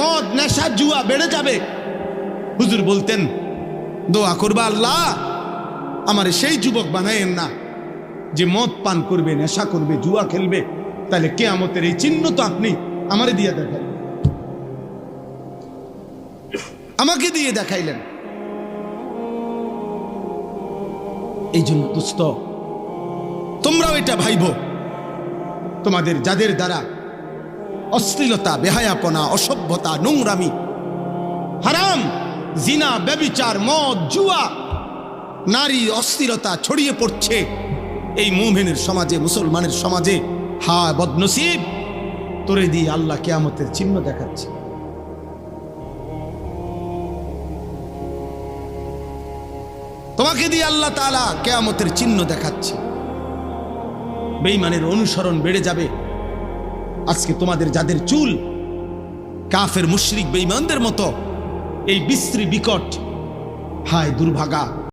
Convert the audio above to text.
মদ নেশা জুয়া বেড়ে যাবে। হুজুর বলতেন দোয়া করবা, আল্লাহ আমার সেই যুবক বানায়েন না যে মদ পান করবে, নেশা করবে, জুয়া খেলবে। তাহলে কিয়ামতের এই চিহ্ন তো আপনি আমারে দিয়ে দেখাইলেন, আমাকে দিয়ে দেখাইলেন। এই জন্য দোস্ত, তোমরাও এটা ভাইবো, তোমাদের যাদের দ্বারা অশ্লীলতা, বেহায়াপনা, অসভ্যতা, নোংরামি, হারাম, জিনা, ব্যভিচার, মদ, জুয়া, নারী অশ্লীলতা ছড়িয়ে পড়ছে এই মুমিনের সমাজে, মুসলমানের সমাজে, হায় বদনসিব, তোরে দিয়ে আল্লাহ কিয়ামতের চিহ্ন দেখাচ্ছে। তোমাকে দিয়ে আল্লাহ তাআলা কিয়ামতের চিহ্ন দেখাচ্ছে। বেঈমানের অনুসরণ বেড়ে যাবে। আজকে তোমাদের যাদের চুল কাফের মুশরিক বেঈমানদের মতো এই বিশ্রী বিকট, হায় দুর্ভাগা।